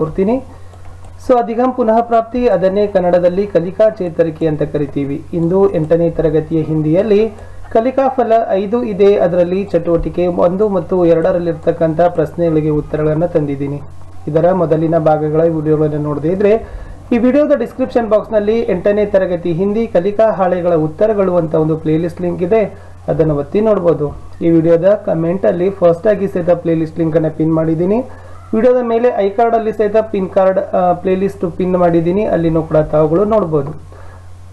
ಕೋರ್ತೀನಿ. So ಅಧಿಗಮ್ ಪುನಃ ಪ್ರಾಪ್ತಿ, ಅದನ್ನೇ ಕನ್ನಡದಲ್ಲಿ ಕಲಿಕಾ ಚೇತರಿಕೆ ಅಂತ ಕರಿತೀವಿ. ಇಂದು 8ನೇ ತರಗತಿಯ ಹಿಂದಿಯಲ್ಲಿ ಕಲಿಕಾ ಫಲ 5 ಇದೆ. ಅದರಲ್ಲಿ ಚಟುವಟಿಕೆ 1 ಮತ್ತು 2ರಲ್ಲಿರ್ತಕ್ಕಂಥ ಪ್ರಶ್ನೆಗಳಿಗೆ ಉತ್ತರಗಳನ್ನು ತಂದಿದ್ದೀನಿ. ಇದರ ಮೊದಲಿನ ಭಾಗಗಳ ವಿಡಿಯೋಗಳನ್ನು ನೋಡದೇ ಇದ್ರೆ ಈ ವಿಡಿಯೋದ ಡಿಸ್ಕ್ರಿಪ್ಷನ್ ಬಾಕ್ಸ್ನಲ್ಲಿ 8ನೇ ತರಗತಿ ಹಿಂದಿ ಕಲಿಕಾ ಹಾಳೆಗಳ ಉತ್ತರಗಳು ಅಂತ ಒಂದು ಪ್ಲೇಲಿಸ್ಟ್ ಲಿಂಕ್ ಇದೆ, ಅದನ್ನು ಒತ್ತಿ ನೋಡ್ಬೋದು. ಈ ವಿಡಿಯೋದ ಕಮೆಂಟಲ್ಲಿ ಫಸ್ಟ್ ಆಗಿ ಸಹಿತ ಪ್ಲೇಲಿಸ್ಟ್ ಲಿಂಕನ್ನು ಪಿನ್ ಮಾಡಿದ್ದೀನಿ. ವಿಡಿಯೋದ ಮೇಲೆ ಐ ಕಾರ್ಡಲ್ಲಿ ಸಹಿತ ಪಿನ್ ಕಾರ್ಡ್ ಪ್ಲೇಲಿಸ್ಟ್ ಪಿನ್ ಮಾಡಿದ್ದೀನಿ, ಅಲ್ಲಿನೂ ಕೂಡ ತಾವುಗಳು ನೋಡ್ಬೋದು.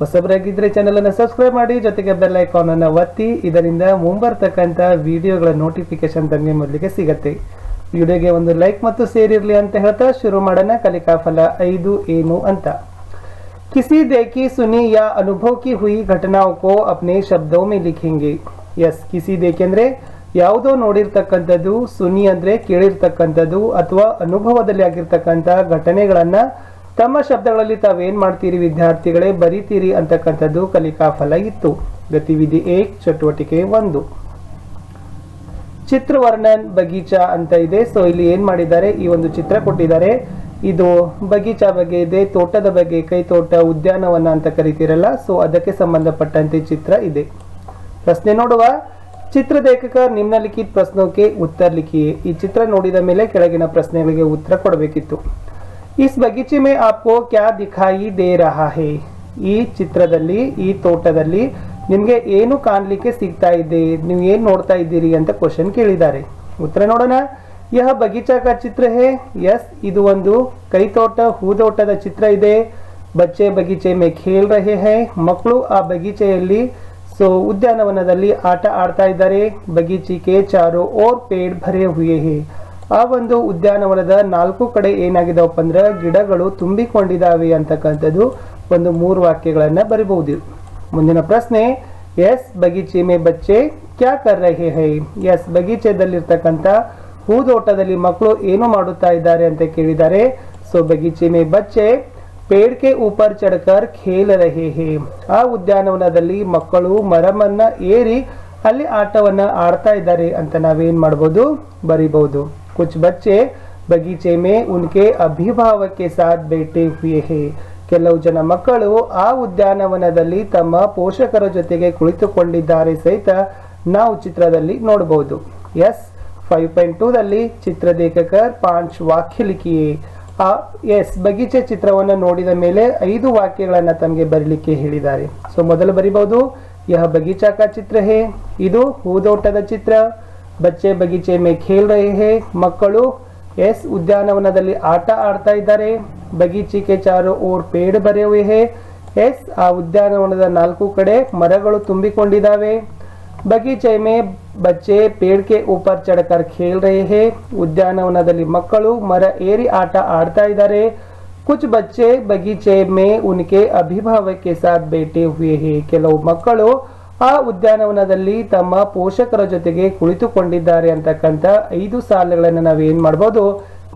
ಹೊಸಬರಾಗಿದ್ದರೆ ಚಾನಲನ್ನು ಸಬ್ಸ್ಕ್ರೈಬ್ ಮಾಡಿ, ಜೊತೆಗೆ ಬೆಲ್ ಐಕಾನನ್ನು ಒತ್ತಿ. ಇದರಿಂದ ಮುಂಬರ್ತಕ್ಕಂಥ ವಿಡಿಯೋಗಳ ನೋಟಿಫಿಕೇಶನ್ ತಮಗೆ ಮೊದಲಿಗೆ ಸಿಗತ್ತೆ. ವಿಡಿಯೋಗೆ ಒಂದು ಲೈಕ್ ಮತ್ತು ಶೇರ್ ಇರಲಿ ಅಂತ ಹೇಳ್ತಾ ಶುರು ಮಾಡೋಣ. ಕಲಿಕಾ ಫಲ 5 ಏನು ಅಂತ. किसी देखी सुनी या अनुभव की हुई घटनाओं को अपने शब्दों में लिखेंगे. यस, किसी देखे ಅಂದ್ರೆ ಯಾವುದೋ ನೋಡಿರ್ತಕ್ಕಂಥದ್ದು, ಸುನಿ ಅಂದ್ರೆ ಕೇಳಿರ್ತಕ್ಕಂಥದ್ದು ಅಥವಾ ಅನುಭವದಲ್ಲಿ ಆಗಿರ್ತಕ್ಕಂಥ ಘಟನೆಗಳನ್ನ ತಮ್ಮ ಶಬ್ದಗಳಲ್ಲಿ ತಾವೇನ್ ಮಾಡ್ತೀರಿ ವಿದ್ಯಾರ್ಥಿಗಳೇ, ಬರೀತೀರಿ ಅಂತಕ್ಕಂಥದ್ದು ಕಲಿಕಾ ಫಲ ಇತ್ತು. ಗತಿವಿಧಿ 1 ಚಟುವಟಿಕೆ 1 ಚಿತ್ರ ವರ್ಣನ್ ಬಗೀಚಾ ಅಂತ ಇದೆ. ಸೊ ಇಲ್ಲಿ ಏನ್ ಮಾಡಿದ್ದಾರೆ, ಈ ಒಂದು ಚಿತ್ರ ಕೊಟ್ಟಿದ್ದಾರೆ. ಇದು ಬಗೀಚಾ ಬಗ್ಗೆ ಇದೆ, ತೋಟದ ಬಗ್ಗೆ, ಕೈ ತೋಟ, ಉದ್ಯಾನವನ ಅಂತ ಕರಿತೀರಲ್ಲ, ಸೊ ಅದಕ್ಕೆ ಸಂಬಂಧಪಟ್ಟಂತೆ ಚಿತ್ರ ಇದೆ. ಪ್ರಶ್ನೆ ನೋಡುವ. ಚಿತ್ರ ದೇಖಕರ್ ನಿಮ್ನಲಿಖಿತ ಪ್ರಶ್ನೋಕೆ ಉತ್ತರ ಲಿಖಿಯೇ. ಈ ಚಿತ್ರ ನೋಡಿದ ಮೇಲೆ ಕೆಳಗಿನ ಪ್ರಶ್ನೆಗಳಿಗೆ ಉತ್ತರ ಕೊಡಬೇಕಿತ್ತು. ಇಸ್ ಬಗೀಚೆ ಮೇ ಆಪ್ಕೋ ಕ್ಯಾ ದಿಖಾಯಿ ದೇ ರಹಾ ಹೈ. ಈ ಚಿತ್ರದಲ್ಲಿ, ಈ ತೋಟದಲ್ಲಿ ನಿಮ್ಗೆ ಏನು ಕಾಣ್ಲಿಕ್ಕೆ ಸಿಗ್ತಾ ಇದೆ, ನೀವು ಏನ್ ನೋಡ್ತಾ ಇದ್ದೀರಿ ಅಂತ ಕ್ವಶನ್ ಕೇಳಿದ್ದಾರೆ. ಉತ್ತರ ನೋಡೋಣ. ಯಹ ಬಗೀಚಾ ಕಾ ಚಿತ್ರ ಹೇ. ಯಸ್, ಇದು ಒಂದು ಕೈತೋಟ, ಹೂದೋಟದ ಚಿತ್ರ ಇದೆ. ಬಚ್ಚೆ ಬಗೀಚೆ ಮೇ ಖೇಲ್ ರಹೆ ಹೈ. ಮಕ್ಕಳು ಆ ಬಗೀಚೆಯಲ್ಲಿ, ಸೊ ಉದ್ಯಾನವನದಲ್ಲಿ ಆಟ ಆಡ್ತಾ ಇದ್ದಾರೆ. ಬಗೀಚಿಕೆ ಚಾರೋ ಓರ್ ಪೇಡ್ ಭರೆ ಹುಯೆ ಹೇ. ಆ ಒಂದು ಉದ್ಯಾನವನದ 4 ಕಡೆ ಏನಾಗಿದಾವಪ್ಪ ಅಂದ್ರೆ ಗಿಡಗಳು ತುಂಬಿಕೊಂಡಿದ್ದಾವೆ ಅಂತಕ್ಕಂಥದ್ದು ಒಂದು 3 ವಾಕ್ಯಗಳನ್ನ ಬರಿಬಹುದು. ಮುಂದಿನ ಪ್ರಶ್ನೆ. ಎಸ್ ಬಗೀಚೆ ಮೇ ಬಚ್ಚೆ ಕ್ಯಾ ಕರ್ ರಹೆ ಹೈ. ಎಸ್ ಬಗೀಚೆದಲ್ಲಿರ್ತಕ್ಕಂಥ ಹೂದೋಟದಲ್ಲಿ ಮಕ್ಕಳು ಏನು ಮಾಡುತ್ತಾ ಇದ್ದಾರೆ ಅಂತ ಕೇಳಿದ್ದಾರೆ. ಸೊ ಬಗೀಚೆ ಮೇ ಬಚ್ಚೆ ಪೇಡ್ ಕೆ ಊಪರ್ ಚढ़कर खेल रहे हैं. ಆ ಉದ್ಯಾನವನದಲ್ಲಿ ಮಕ್ಕಳು ಮರಮನ್ನ ಏರಿ ಅಲ್ಲಿ ಆಟವನ್ನ ಆಡ್ತಾ ಇದ್ದಾರೆ ಅಂತ ನಾವೇನ್ ಮಾಡಬಹುದು, ಬರಿಬಹುದು. ಕುछ बच्चे बगीचे में उनके अभिभावक के साथ बैठे हुए हैं. ಕೆಲವು ಜನ ಮಕ್ಕಳು ಆ ಉದ್ಯಾನವನದಲ್ಲಿ ತಮ್ಮ ಪೋಷಕರ ಜೊತೆಗೆ ಕುಳಿತುಕೊಂಡಿದ್ದಾರೆ ಸಹಿತ ನಾವು ಚಿತ್ರದಲ್ಲಿ ನೋಡಬಹುದು. ಎಸ್ 5.2 ದಲ್ಲಿ ಚಿತ್ರ ದೇಖಕರ್ 5 ವಾಕ್ಯ ಲಿಖಿಯೇ. ಎಸ್ ಬಗೀಚೆ ಚಿತ್ರವನ್ನು ನೋಡಿದ ಮೇಲೆ 5 ವಾಕ್ಯಗಳನ್ನ ತಮಗೆ ಬರಲಿಕ್ಕೆ ಹೇಳಿದ್ದಾರೆ. ಸೊ ಮೊದಲು ಬರಿಬಹುದು. ಯಹ ಬಗೀಚಾ ಕಾ ಚಿತ್ರ ಹೇ. ಇದು ಹೂದೋಟದ ಚಿತ್ರ. ಬಚ್ಚೆ ಬಗೀಚೆ ಮೇ ಖೇಲ್ ರಹೆ ಹೇ. ಮಕ್ಕಳು ಎಸ್ ಉದ್ಯಾನವನದಲ್ಲಿ ಆಟ ಆಡ್ತಾ ಇದ್ದಾರೆ. ಬಗೀಚಿಕೆ ಚಾರೋ ಓರ್ ಪೇಡ್ ಭರೆ ಹುಯೆ ಹೇ. ಎಸ್ ಆ ಉದ್ಯಾನವನದ 4 ಕಡೆ ಮರಗಳು ತುಂಬಿಕೊಂಡಿದ್ದಾವೆ. ಬಗೀಚೆ ಮೇ ಬಚ್ಚೆ ಪೇಡ್ ಕೆ ಊಪರ್ ಚढ़कर खेल रहे हैं. ಉದ್ಯಾನವನದಲ್ಲಿ ಮಕ್ಕಳು ಮರ ಏರಿ ಆಟ ಆಡ್ತಾ ಇದ್ದಾರೆ. ಕುछ बच्चे बगीचे में उनके अभिभावक के साथ बैठे हुए हैं. ಕೆಲವು ಮಕ್ಕಳು ಆ ಉದ್ಯಾನವನದಲ್ಲಿ ತಮ್ಮ ಪೋಷಕರ ಜೊತೆಗೆ ಕುಳಿತುಕೊಂಡಿದ್ದಾರೆ ಅಂತಕ್ಕಂಥ 5 ಸಾಲುಗಳನ್ನು ನಾವೇನ್ ಮಾಡಬಹುದು,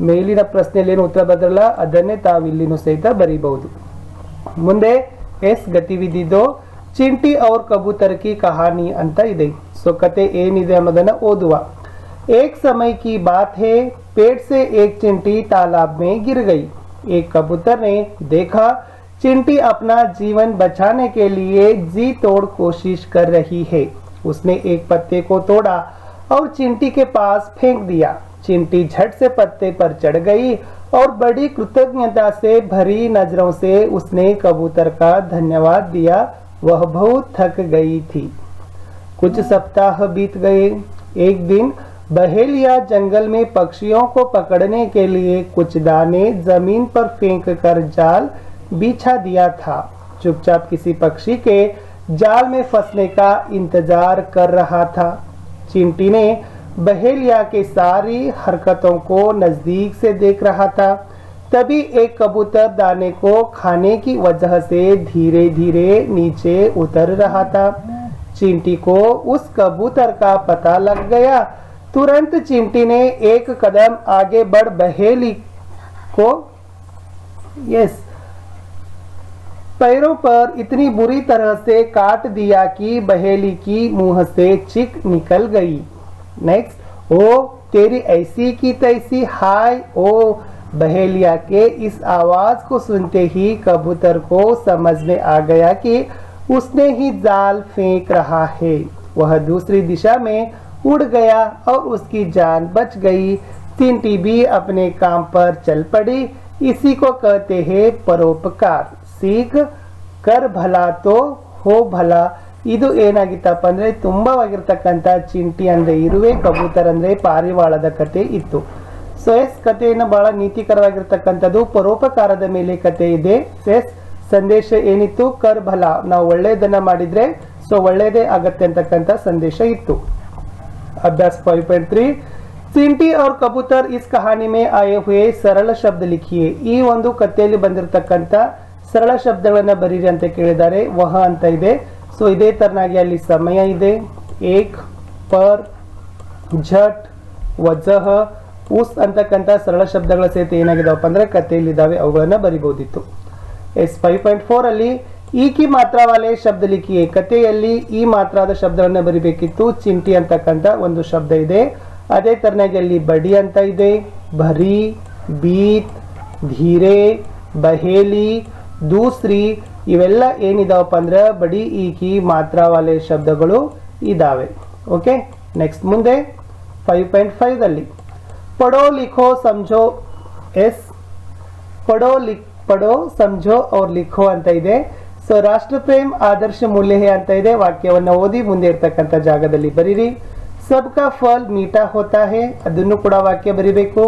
ಮೇಲಿನ ಪ್ರಶ್ನೆಯಲ್ಲಿ ಏನು ಉತ್ತರ ಬದಲ್ಲ ಅದನ್ನೇ ತಾವಿಲ್ಲಿನೂ ಸಹಿತ ಬರೀಬಹುದು. ಮುಂದೆ ಎಸ್ ಗತಿವಿಧಿ 2 ಚಿಂಟಿ और कबूतर की कहानी ಅಂತ ಇದೆ. ಸೊ ಕತೆ ಏನಿದೆ ಅನ್ನೋದನ್ನ ಓದುವ. एक समय की बात है, पेड़ से एक चिंटी तालाब में गिर गई. एक कबूतर ने देखा चिंटी अपना जीवन बचाने के लिए जी तोड़ कोशिश कर रही है. उसने एक पत्ते को तोड़ा और चिंटी के पास फेंक दिया. चिंटी झट से पत्ते पर चढ़ गई और बड़ी कृतज्ञता से भरी नजरों से उसने कबूतर का धन्यवाद दिया. वह बहुत थक गई थी. कुछ सप्ताह बीत गए. एक दिन बहेलिया जंगल में पक्षियों को पकड़ने के लिए कुछ दाने जमीन पर फेंक कर जाल बिछा दिया था. चुपचाप किसी पक्षी के जाल में फंसने का इंतजार कर रहा था. चिंटी ने बहेलिया के सारी हरकतों को नजदीक से देख रहा था. तभी एक कबूतर दाने को खाने की वजह से धीरे धीरे नीचे उतर रहा था. चिंटी को उस कबूतर का पता लग गया. तुरंत चिंटी ने एक कदम आगे बढ़ बहेली को पैरों पर इतनी बुरी तरह से काट दिया कि बहेली की मुंह से चीख निकल गई. नेक्स्ट. ओ तेरी ऐसी की तैसी, हाय ओ बहेलिया के इस आवाज को सुनते ही कबूतर को समझ में आ गया कि उसने ही जाल फेंक रहा है। वह दूसरी दिशा में उड़ गया और उसकी जान बच गई। चींटी भी अपने काम पर चल पड़ी। इसी को कहते हैं ಪರೋಪಕಾರ। सीख कर भला तो हो भला। ಇದು ಏನಾಗಿತ್ತಪ್ಪ ಅಂದ್ರೆ ತುಂಬವಾಗಿರ್ತಕ್ಕಂಥ ಚಿಂಟಿ ಅಂದ್ರೆ ಇರುವೆ, ಕಬೂತರ್ ಅಂದ್ರೆ ಪಾರಿವಾಳದ ಕತೆ ಇತ್ತು. ಸೊ ಎಸ್ ಕಥೆಯನ್ನು ಬಹಳ ನೀತಿಕರವಾಗಿರ್ತಕ್ಕಂಥದ್ದು, ಪರೋಪಕಾರದ ಮೇಲೆ ಕತೆ ಇದೆ. ಎಸ್ ಸಂದೇಶ ಏನಿತ್ತು? ಕರ್ ಭಲ, ನಾವು ಒಳ್ಳೆಯದನ್ನ ಮಾಡಿದ್ರೆ ಸೊ ಒಳ್ಳೆಯದೇ ಆಗತ್ತೆ ಅಂತಕ್ಕಂಥ ಸಂದೇಶ ಇತ್ತು. अभ्यास 5.3 चिंटी और कबूतर इस कहानी में आए हुए सरल शब्द लिखिए। ಈ ಒಂದು ಕಥೆಯಲ್ಲಿ ಬಂದಿರತಕ್ಕಂತ ಸರಳ ಶಬ್ದಗಳನ್ನ ಬರೀರಿ ಅಂತ ಕೇಳಿದ್ದಾರೆ. ವಹ ಅಂತ ಇದೆ. ಸೊ ಇದೇ ತರನಾಗಿ ಅಲ್ಲಿ ಸಮಯ ಇದೆ. ಏಕ್, ಪರ್, ಝಟ್, ವಜಹ, ಉಸ್ ಅಂತಕ್ಕಂತ ಸರಳ ಶಬ್ದಗಳ ಸಹಿತ ಏನಾಗಿದಾವಪ್ಪ ಅಂದ್ರೆ ಕಥೆಯಲ್ಲಿ ಇದಾವೆ, ಅವುಗಳನ್ನ ಬರಿಬಹುದಿತ್ತು. ಎಸ್ 5.4 ಅಲ್ಲಿ ಈ ಕಿ ಮಾತ್ರ ವಾಲೆ ಶಬ್ದ ಲಿಖಿಯೇ. ಕಥೆಯಲ್ಲಿ ಈ ಮಾತ್ರಾದ ಶಬ್ದಗಳನ್ನ ಬರಿಬೇಕಿತ್ತು. ಚಿಂಟಿ ಅಂತಕ್ಕಂಥ ಒಂದು ಶಬ್ದ ಇದೆ. ಅದೇ ತರನಾಗಿ ಅಲ್ಲಿ ಬಡಿ ಅಂತ ಇದೆ, ಭರಿ, ಬೀತ್, ಧೀರೆ, ಬಹೇಲಿ, ದೂಸ್ರಿ, ಇವೆಲ್ಲ ಏನಿದಾವಪ್ಪ ಅಂದ್ರೆ ಬಡಿ ಈಕಿ ಮಾತ್ರ ವಾಲೆ ಶಬ್ದಗಳು ಇದಾವೆ. ಓಕೆ, ನೆಕ್ಸ್ಟ್ ಮುಂದೆ 5.5 ಅಲ್ಲಿ ಪಡೋ ಲಿಖೋ ಸಮझो. ಎಸ್ ಪಡೋ ಸಮझो और लिखो ಅಂತ ಇದೆ. ಸೊ ರಾಷ್ಟ್ರ ಪ್ರೇಮ್ ಆದರ್ಶ ಮೂಲ್ಯ ಹೇ ಅಂತ ಇದೆ. ವಾಕ್ಯವನ್ನು ಓದಿ ಮುಂದೆ ಇರ್ತಕ್ಕಂಥ ಜಾಗದಲ್ಲಿ ಬರೀರಿ. ಸಬ್ಕಾ ಫಲ್ ಮೀಠಾ ಹೋತಾ ಹೇ, ಅದನ್ನು ಕೂಡ ವಾಕ್ಯ ಬರಿಬೇಕು.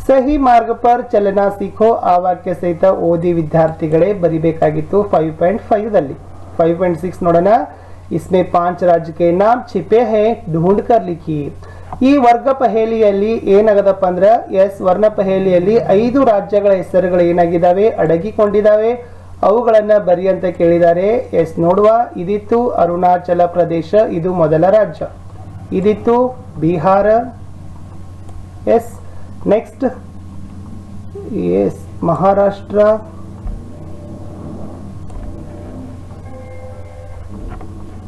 ಸಹಿ ಮಾರ್ಗ ಪರ್ ಚಲನಾ ಸೀಖೋ, ಆ ವಾಕ್ಯ ಸಹಿತ ಓದಿ ವಿದ್ಯಾರ್ಥಿಗಳೇ ಬರಿಬೇಕಾಗಿತ್ತು 5.5 ದಲ್ಲಿ. 5.6 ನೋಡೋಣ. इसमें 5 राज्य के नाम छिपे हैं, ढूंढ कर लिखिए. ಈ ವರ್ಗ ಪಹೇಲಿಯಲ್ಲಿ ಏನಾಗದಪ್ಪ ಅಂದ್ರೆ ಎಸ್ ವರ್ಣ ಪಹೇಲಿಯಲ್ಲಿ 5 ರಾಜ್ಯಗಳ ಹೆಸರುಗಳು ಏನಾಗಿದ್ದಾವೆ, ಅಡಗಿಕೊಂಡಿದ್ದಾವೆ. ಅವುಗಳನ್ನ ಬರಿ ಅಂತ ಕೇಳಿದ್ದಾರೆ. ಎಸ್ ನೋಡುವ. ಇದಿತ್ತು ಅರುಣಾಚಲ ಪ್ರದೇಶ, ಇದು ಮೊದಲ ರಾಜ್ಯ. ಇದಿತ್ತು ಬಿಹಾರ. ಎಸ್ ನೆಕ್ಸ್ಟ್ ಎಸ್ ಮಹಾರಾಷ್ಟ್ರ,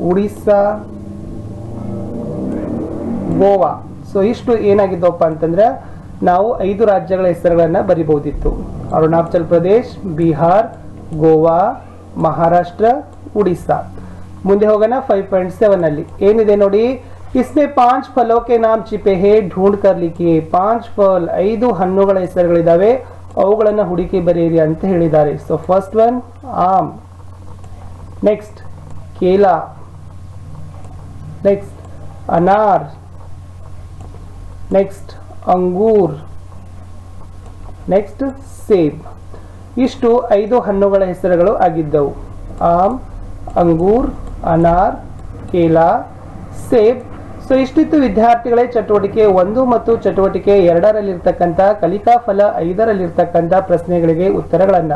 ಒಡಿಸ್ಸಾ, ಗೋವಾ. ಸೊ ಇಷ್ಟು ಏನಾಗಿದ್ದವಪ್ಪ ಅಂತಂದ್ರೆ ನಾವು 5 ರಾಜ್ಯಗಳ ಹೆಸರುಗಳನ್ನ ಬರಿಬಹುದಿತ್ತು. ಅರುಣಾಚಲ್ ಪ್ರದೇಶ್, ಬಿಹಾರ್, ಗೋವಾ, ಮಹಾರಾಷ್ಟ್ರ, ಒಡಿಸ್ಸಾ. ಮುಂದೆ ಹೋಗೋಣ 5.7 ಅಲ್ಲಿ ಏನಿದೆ ನೋಡಿ. इसमें 5 फलों के नाम छिपे हैं, ढूंढ कर लिखिए. 5 ಫಲ್, 5 ಹಣ್ಣುಗಳ ಹೆಸರುಗಳಿದಾವೆ, ಅವುಗಳನ್ನ ಹುಡುಕಿ ಬರೆಯಿರಿ ಅಂತ ಹೇಳಿದ್ದಾರೆ. ಸೊ ಫಸ್ಟ್ ಒನ್ ಆಮ್, ನೆಕ್ಸ್ಟ್ ಕೇಲಾ, ನೆಕ್ಸ್ಟ್ ಅನಾರ್, ನೆಕ್ಸ್ಟ್ ಅಂಗೂರ್, ನೆಕ್ಸ್ಟ್ ಸೇಬ್. ಇಷ್ಟು 5 ಹಣ್ಣುಗಳ ಹೆಸರುಗಳು ಆಗಿದ್ದವು. ಆಮ್, ಅಂಗೂರ್, ಅನಾರ್, ಕೇಲಾ, ಸೇಬ್. ಸೊ ಇಷ್ಟಿತ್ತು ವಿದ್ಯಾರ್ಥಿಗಳೇ ಚಟುವಟಿಕೆ 1 ಮತ್ತು ಚಟುವಟಿಕೆ 2ರಲ್ಲಿರ್ತಕ್ಕಂಥ ಕಲಿಕಾ ಫಲ 5ರಲ್ಲಿರ್ತಕ್ಕಂಥ ಪ್ರಶ್ನೆಗಳಿಗೆ ಉತ್ತರಗಳನ್ನ.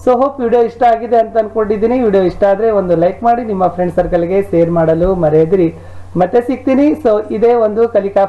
ಸೊ ಹೋಪ್ ವಿಡಿಯೋ ಇಷ್ಟ ಆಗಿದೆ ಅಂತ ಅನ್ಕೊಂಡಿದ್ದೀನಿ. ವಿಡಿಯೋ ಇಷ್ಟ ಆದ್ರೆ ಒಂದು ಲೈಕ್ ಮಾಡಿ, ನಿಮ್ಮ ಫ್ರೆಂಡ್ ಸರ್ಕಲ್ಗೆ ಶೇರ್ ಮಾಡಲು ಮರೆಯದಿರಿ. ಮತ್ತೆ ಸಿಗ್ತೀನಿ. ಸೊ ಇದೇ ಒಂದು ಕಲಿಕಾ